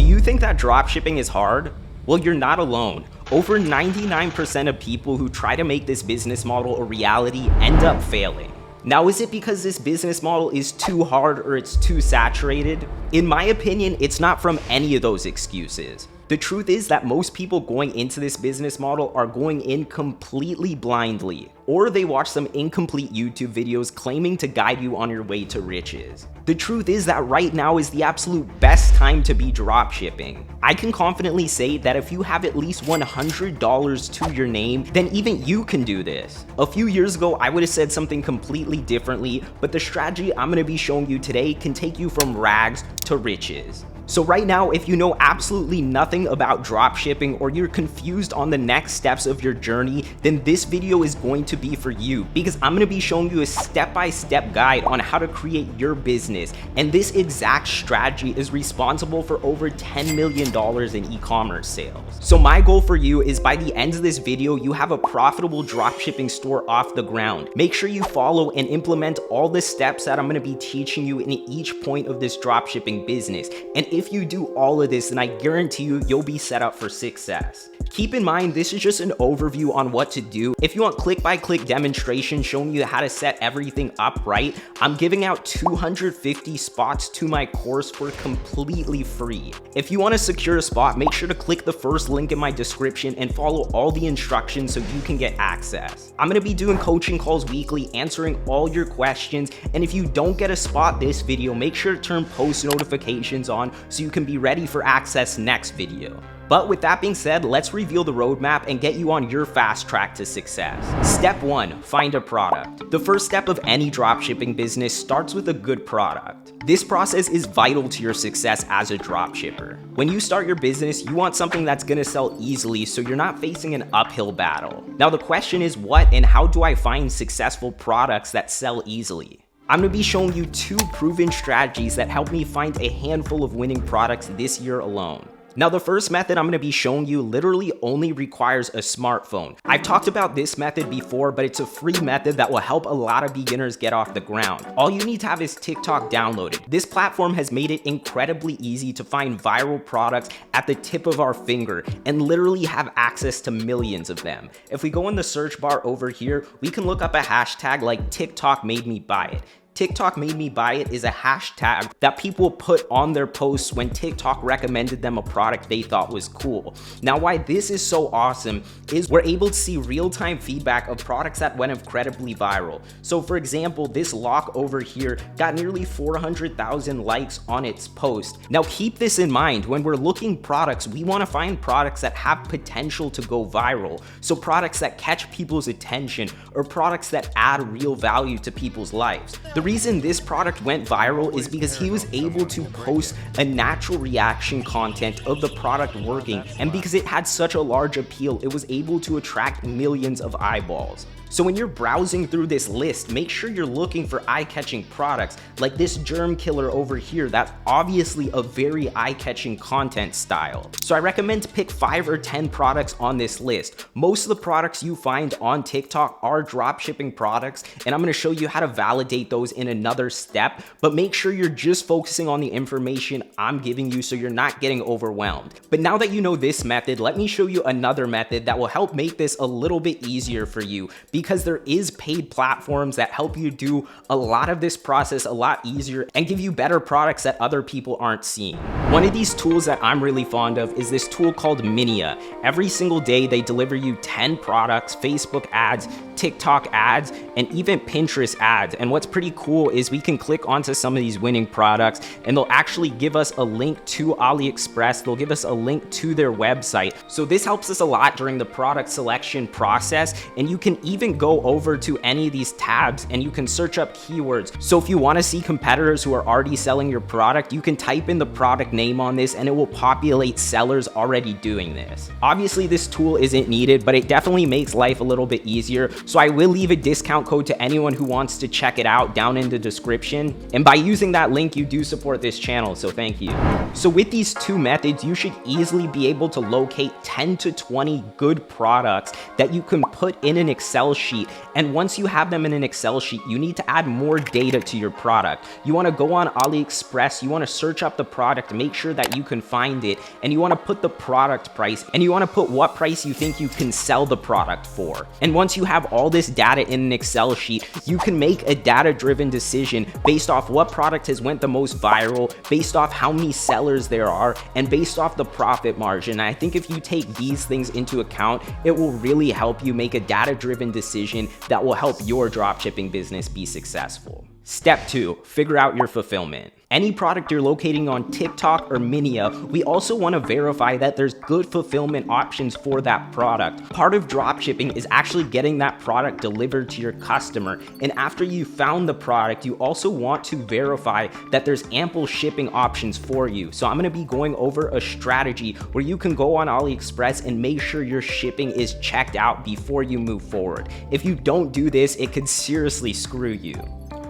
Do you think that dropshipping is hard? Well, you're not alone. Over 99% of people who try to make this business model a reality end up failing. Now, is it because this business model is too hard or it's too saturated? In my opinion, it's not from any of those excuses. The truth is that most people going into this business model are going in completely blindly, or they watch some incomplete YouTube videos claiming to guide you on your way to riches. The truth is that right now is the absolute best time to be dropshipping. I can confidently say that if you have at least $100 to your name, then even you can do this. A few years ago, I would have said something completely differently, but the strategy I'm gonna be showing you today can take you from rags to riches. So right now, if you know absolutely nothing about dropshipping or you're confused on the next steps of your journey, then this video is going to be for you, because I'm going to be showing you a step-by-step guide on how to create your business. And this exact strategy is responsible for over $10 million in e-commerce sales. So my goal for you is by the end of this video, you have a profitable dropshipping store off the ground. Make sure you follow and implement all the steps that I'm going to be teaching you in each point of this dropshipping business. And if you do all of this, then I guarantee you, you'll be set up for success. Keep in mind, this is just an overview on what to do. If you want click-by-click demonstration showing you how to set everything up right, I'm giving out 250 spots to my course for completely free. If you want to secure a spot, make sure to click the first link in my description and follow all the instructions so you can get access. I'm going to be doing coaching calls weekly, answering all your questions, and if you don't get a spot this video, make sure to turn post notifications on so you can be ready for access next video. But with that being said, let's reveal the roadmap and get you on your fast track to success. Step 1, find a product. The first step of any dropshipping business starts with a good product. This process is vital to your success as a dropshipper. When you start your business, you want something that's gonna sell easily so you're not facing an uphill battle. Now the question is, what and how do I find successful products that sell easily? I'm going to be showing you 2 proven strategies that helped me find a handful of winning products this year alone. Now, the first method I'm going to be showing you literally only requires a smartphone. I've talked about this method before, but it's a free method that will help a lot of beginners get off the ground. All you need to have is TikTok downloaded. This platform has made it incredibly easy to find viral products at the tip of our finger and literally have access to millions of them. If we go in the search bar over here, we can look up a hashtag like TikTok made me buy it. TikTok made me buy it is a hashtag that people put on their posts when TikTok recommended them a product they thought was cool. Now, why this is so awesome is we're able to see real-time feedback of products that went incredibly viral. So for example, this lock over here got nearly 400,000 likes on its post. Now keep this in mind, when we're looking products, we want to find products that have potential to go viral. So products that catch people's attention or products that add real value to people's lives. The reason this product went viral is because he was able to post a natural reaction content of the product working, and because it had such a large appeal, it was able to attract millions of eyeballs. So when you're browsing through this list, make sure you're looking for eye-catching products like this germ killer over here. That's obviously a very eye-catching content style. So I recommend to pick 5 or 10 products on this list. Most of the products you find on TikTok are dropshipping products, and I'm going to show you how to validate those in another step, but make sure you're just focusing on the information I'm giving you so you're not getting overwhelmed. But now that you know this method, let me show you another method that will help make this a little bit easier for you, because there is paid platforms that help you do a lot of this process a lot easier and give you better products that other people aren't seeing. One of these tools that I'm really fond of is this tool called Minia. Every single day they deliver you 10 products, Facebook ads, TikTok ads, and even Pinterest ads. And what's pretty cool is we can click onto some of these winning products and they'll actually give us a link to AliExpress. They'll give us a link to their website. So this helps us a lot during the product selection process, and you can even go over to any of these tabs and you can search up keywords. So if you want to see competitors who are already selling your product, you can type in the product name on this and it will populate sellers already doing this. Obviously this tool isn't needed, but it definitely makes life a little bit easier. So I will leave a discount code to anyone who wants to check it out down in the description. And by using that link, you do support this channel, so thank you. So with these two methods, you should easily be able to locate 10 to 20 good products that you can put in an Excel sheet. And once you have them in an Excel sheet, you need to add more data to your product. You want to go on AliExpress, you want to search up the product, make sure that you can find it, and you want to put the product price, and you want to put what price you think you can sell the product for. And once you have all this data in an Excel sheet, you can make a data-driven decision based off what product has went the most viral, based off how many sellers there are, and based off the profit margin. And I think if you take these things into account, it will really help you make a data-driven decision that will help your dropshipping business be successful. Step 2, figure out your fulfillment. Any product you're locating on TikTok or Minia, we also want to verify that there's good fulfillment options for that product. Part of dropshipping is actually getting that product delivered to your customer. And after you found the product, you also want to verify that there's ample shipping options for you. So I'm going to be going over a strategy where you can go on AliExpress and make sure your shipping is checked out before you move forward. If you don't do this, it could seriously screw you.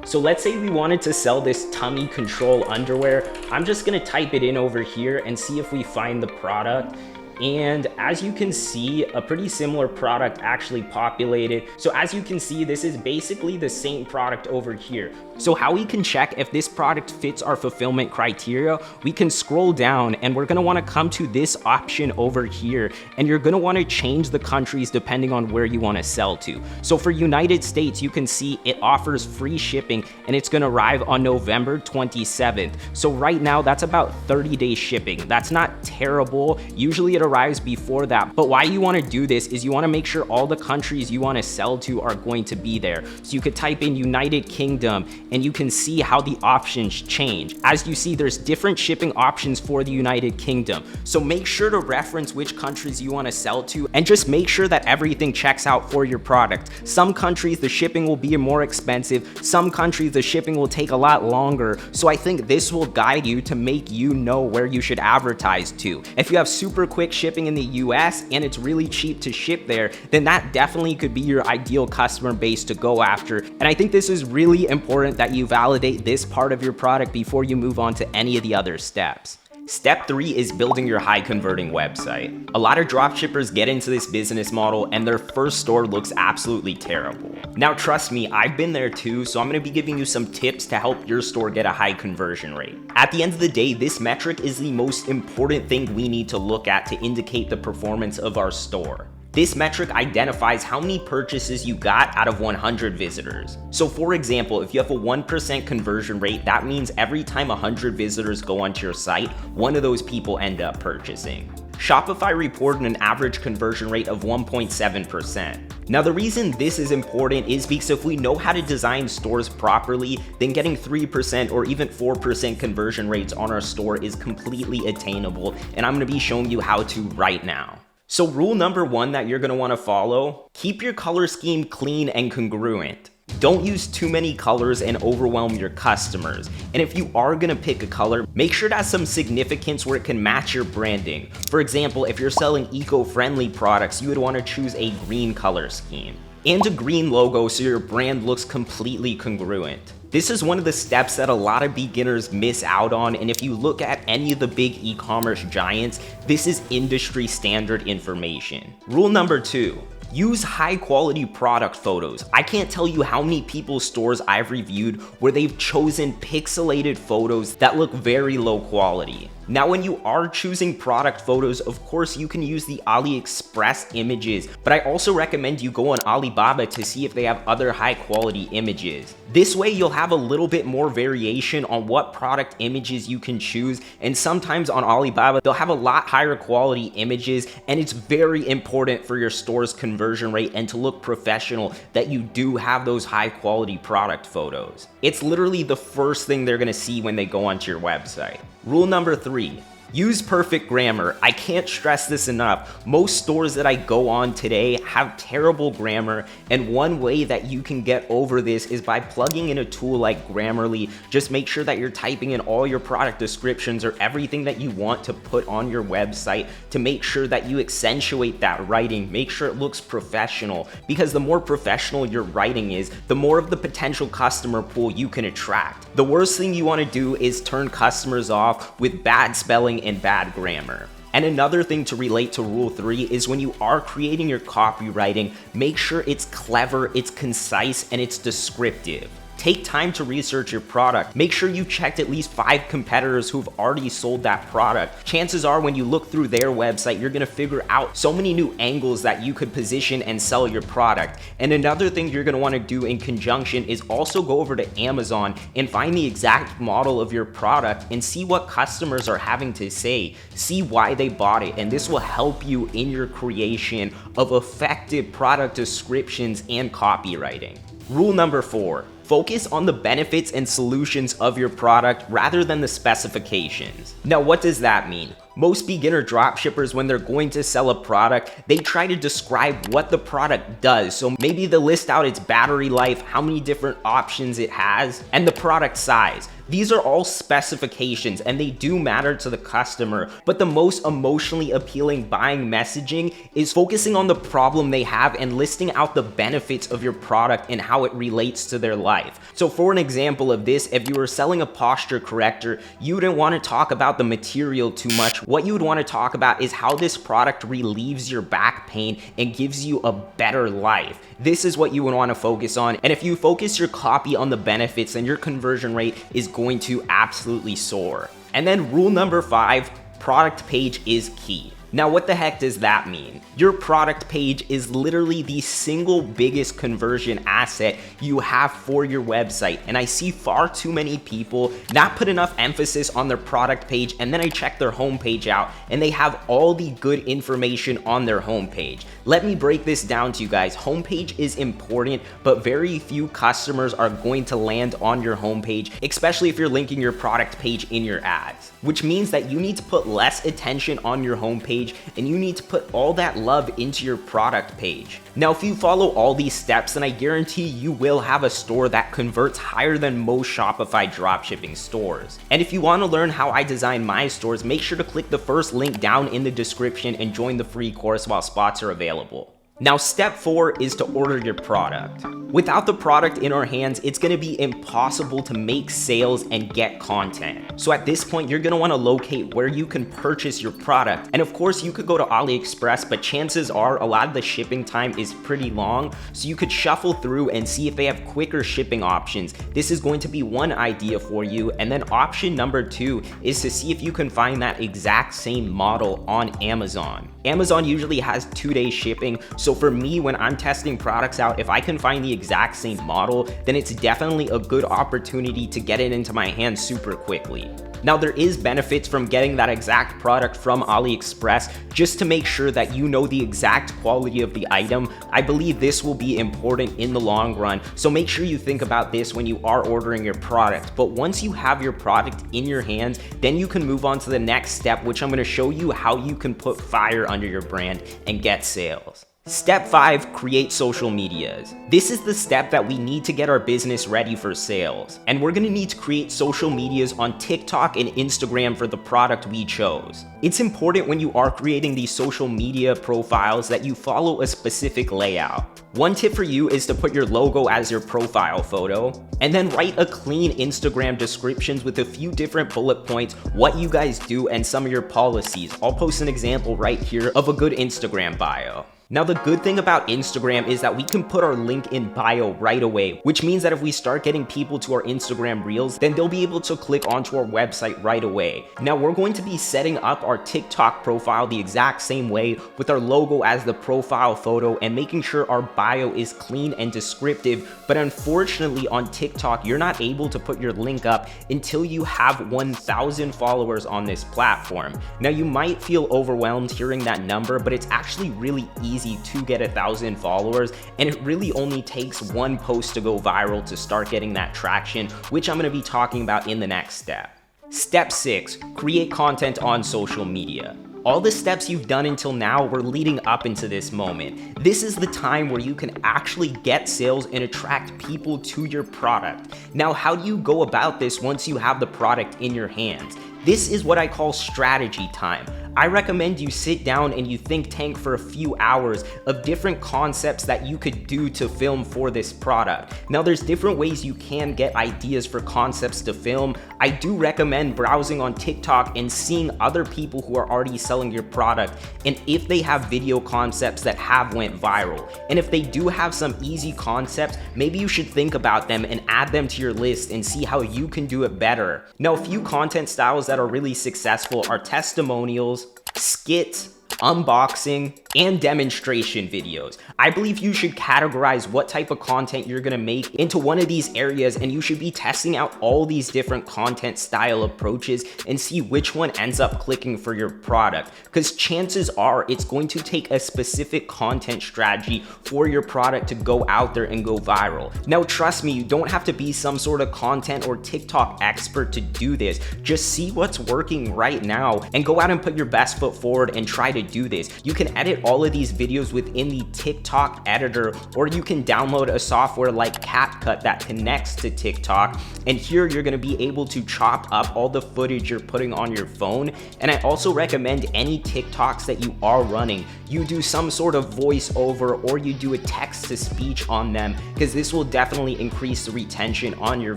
So let's say we wanted to sell this tummy control underwear. I'm just gonna type it in over here and see if we find the product. And as you can see, a pretty similar product actually populated. So as you can see, this is basically the same product over here. So how we can check if this product fits our fulfillment criteria, we can scroll down and we're gonna wanna come to this option over here, and you're gonna wanna change the countries depending on where you wanna sell to. So for United States, you can see it offers free shipping and it's gonna arrive on November 27th. So right now, that's about 30-day shipping. That's not terrible. Usually it arrives before that, but why you wanna do this is you wanna make sure all the countries you wanna sell to are going to be there. So you could type in United Kingdom and you can see how the options change. As you see, there's different shipping options for the United Kingdom. So make sure to reference which countries you wanna sell to and just make sure that everything checks out for your product. Some countries, the shipping will be more expensive. Some countries, the shipping will take a lot longer. So I think this will guide you to make you know where you should advertise to. If you have super quick shipping in the US and it's really cheap to ship there, then that definitely could be your ideal customer base to go after. And I think this is really important that you validate this part of your product before you move on to any of the other steps. Step 3 is building your high converting website. A lot of dropshippers get into this business model and their first store looks absolutely terrible. Now trust me, I've been there too, so I'm gonna be giving you some tips to help your store get a high conversion rate. At the end of the day, this metric is the most important thing we need to look at to indicate the performance of our store. This metric identifies how many purchases you got out of 100 visitors. So for example, if you have a 1% conversion rate, that means every time 100 visitors go onto your site, one of those people end up purchasing. Shopify reported an average conversion rate of 1.7%. Now the reason this is important is because if we know how to design stores properly, then getting 3% or even 4% conversion rates on our store is completely attainable, and I'm gonna be showing you how to right now. So rule number 1 that you're gonna wanna follow, keep your color scheme clean and congruent. Don't use too many colors and overwhelm your customers. And if you are gonna pick a color, make sure it has some significance where it can match your branding. For example, if you're selling eco-friendly products, you would wanna choose a green color scheme. And a green logo so your brand looks completely congruent. This is one of the steps that a lot of beginners miss out on, and if you look at any of the big e-commerce giants, this is industry standard information. Rule number 2, use high quality product photos. I can't tell you how many people's stores I've reviewed where they've chosen pixelated photos that look very low quality. Now, when you are choosing product photos, of course, you can use the AliExpress images, but I also recommend you go on Alibaba to see if they have other high quality images. This way, you'll have a little bit more variation on what product images you can choose, and sometimes on Alibaba, they'll have a lot higher quality images, and it's very important for your store's conversion rate and to look professional that you do have those high quality product photos. It's literally the first thing they're gonna see when they go onto your website. Rule number 3, Use perfect grammar. I can't stress this enough. Most stores that I go on today have terrible grammar, and one way that you can get over this is by plugging in a tool like Grammarly. Just make sure that you're typing in all your product descriptions or everything that you want to put on your website to make sure that you accentuate that writing. Make sure it looks professional, because the more professional your writing is, the more of the potential customer pool you can attract. The worst thing you want to do is turn customers off with bad spelling and bad grammar. And another thing to relate to rule 3 is when you are creating your copywriting, make sure it's clever, it's concise, and it's descriptive. Take time to research your product. Make sure you checked at least 5 competitors who've already sold that product. Chances are when you look through their website, you're gonna figure out so many new angles that you could position and sell your product. And another thing you're gonna wanna do in conjunction is also go over to Amazon and find the exact model of your product and see what customers are having to say. See why they bought it, and this will help you in your creation of effective product descriptions and copywriting. Rule number 4. Focus on the benefits and solutions of your product rather than the specifications. Now, what does that mean? Most beginner dropshippers, when they're going to sell a product, they try to describe what the product does. So maybe they'll list out its battery life, how many different options it has, and the product size. These are all specifications and they do matter to the customer, but the most emotionally appealing buying messaging is focusing on the problem they have and listing out the benefits of your product and how it relates to their life. So for an example of this, if you were selling a posture corrector, you wouldn't want to talk about the material too much. What you would want to talk about is how this product relieves your back pain and gives you a better life. This is what you would want to focus on. And if you focus your copy on the benefits, then your conversion rate is going to absolutely soar. And then rule number 5, product page is key. Now, what the heck does that mean? Your product page is literally the single biggest conversion asset you have for your website. And I see far too many people not put enough emphasis on their product page, and then I check their homepage out and they have all the good information on their homepage. Let me break this down to you guys. Homepage is important, but very few customers are going to land on your homepage, especially if you're linking your product page in your ads, which means that you need to put less attention on your homepage and you need to put all that love into your product page. Now, if you follow all these steps, then I guarantee you will have a store that converts higher than most Shopify dropshipping stores. And if you want to learn how I design my stores, make sure to click the first link down in the description and join the free course while spots are available. Now, step 4 is to order your product. Without the product in our hands, it's gonna be impossible to make sales and get content. So at this point, you're gonna wanna locate where you can purchase your product. And of course, you could go to AliExpress, but chances are a lot of the shipping time is pretty long. So you could shuffle through and see if they have quicker shipping options. This is going to be one idea for you. And then option number 2 is to see if you can find that exact same model on Amazon. Amazon usually has 2-day shipping. So for me, when I'm testing products out, if I can find the exact same model, then it's definitely a good opportunity to get it into my hands super quickly. Now, there is benefits from getting that exact product from AliExpress just to make sure that you know the exact quality of the item. I believe this will be important in the long run, so make sure you think about this when you are ordering your product. But once you have your product in your hands, then you can move on to the next step, which I'm going to show you how you can put fire under your brand and get sales. Step 5, create social medias. This is the step that we need to get our business ready for sales. And we're gonna need to create social medias on TikTok and Instagram for the product we chose. It's important when you are creating these social media profiles that you follow a specific layout. One tip for you is to put your logo as your profile photo, and then write a clean Instagram descriptions with a few different bullet points, what you guys do, and some of your policies. I'll post an example right here of a good Instagram bio. Now, the good thing about Instagram is that we can put our link in bio right away, which means that if we start getting people to our Instagram reels, then they'll be able to click onto our website right away. Now, we're going to be setting up our TikTok profile the exact same way with our logo as the profile photo and making sure our bio is clean and descriptive. But unfortunately, on TikTok, you're not able to put your link up until you have 1,000 followers on this platform. Now, you might feel overwhelmed hearing that number, but it's actually really easy to get 1,000 followers, and it really only takes one post to go viral to start getting that traction, which I'm going to be talking about in the next step. Step 6, create content on social media. All the steps you've done until now were leading up into this moment. This is the time where you can actually get sales and attract people to your product. Now, how do you go about this once you have the product in your hands? This is what I call strategy time. I recommend you sit down and you think tank for a few hours of different concepts that you could do to film for this product. Now, there's different ways you can get ideas for concepts to film. I do recommend browsing on TikTok and seeing other people who are already selling your product, and if they have video concepts that have went viral. And if they do have some easy concepts, maybe you should think about them and add them to your list and see how you can do it better. Now, a few content styles that are really successful are testimonials, skits, unboxing, and demonstration videos. I believe you should categorize what type of content you're gonna make into one of these areas, and you should be testing out all these different content style approaches and see which one ends up clicking for your product, because chances are it's going to take a specific content strategy for your product to go out there and go viral. Now, trust me, you don't have to be some sort of content or TikTok expert to do this. Just see what's working right now and go out and put your best foot forward and try to do this. You can edit all of these videos within the TikTok editor, or you can download a software like CapCut that connects to TikTok, and here you're going to be able to chop up all the footage you're putting on your phone. And I also recommend any TikToks that you are running, you do some sort of voiceover or you do a text to speech on them, because this will definitely increase the retention on your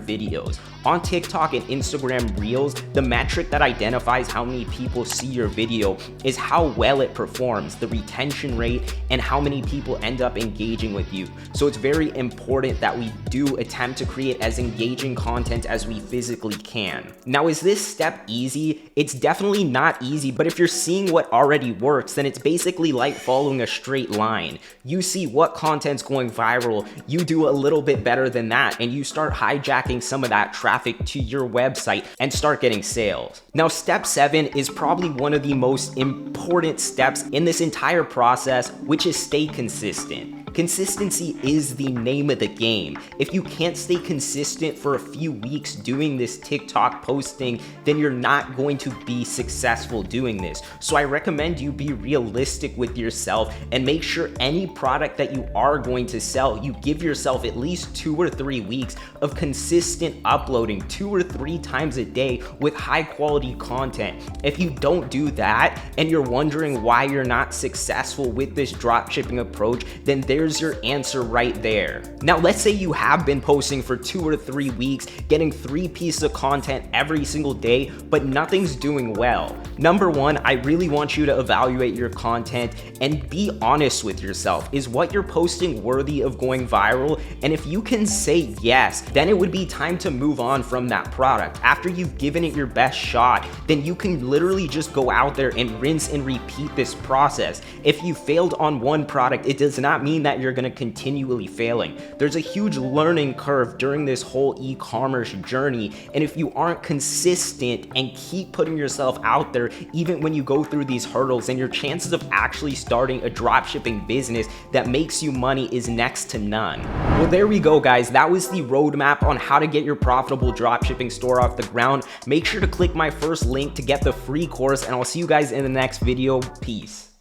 videos. On TikTok and Instagram Reels, the metric that identifies how many people see your video is how well it performs, the retention rate, and how many people end up engaging with you. So it's very important that we do attempt to create as engaging content as we physically can. Now, is this step easy? It's definitely not easy, but if you're seeing what already works, then it's basically like following a straight line. You see what content's going viral, you do a little bit better than that, and you start hijacking some of that traffic to your website and start getting sales. Now, step 7 is probably one of the most important steps in this entire process, which is stay consistent. Consistency is the name of the game. If you can't stay consistent for a few weeks doing this TikTok posting, then you're not going to be successful doing this. So I recommend you be realistic with yourself and make sure any product that you are going to sell, you give yourself at least 2 or 3 weeks of consistent uploading 2 or 3 times a day with high quality content. If you don't do that and you're wondering why you're not successful with this dropshipping approach, then there's your answer right there. Now, let's say you have been posting for 2 or 3 weeks, getting 3 pieces of content every single day, but nothing's doing well. Number 1, I really want you to evaluate your content and be honest with yourself. Is what you're posting worthy of going viral? And if you can say yes, then it would be time to move on from that product. After you've given it your best shot, then you can literally just go out there and rinse and repeat this process. If you failed on one product, it does not mean that you're going to continually failing. There's a huge learning curve during this whole e-commerce journey, and if you aren't consistent and keep putting yourself out there even when you go through these hurdles, then your chances of actually starting a dropshipping business that makes you money is next to none. Well, there we go, guys. That was the roadmap on how to get your profitable dropshipping store off the ground. Make sure to click my first link to get the free course, and I'll see you guys in the next video. Peace.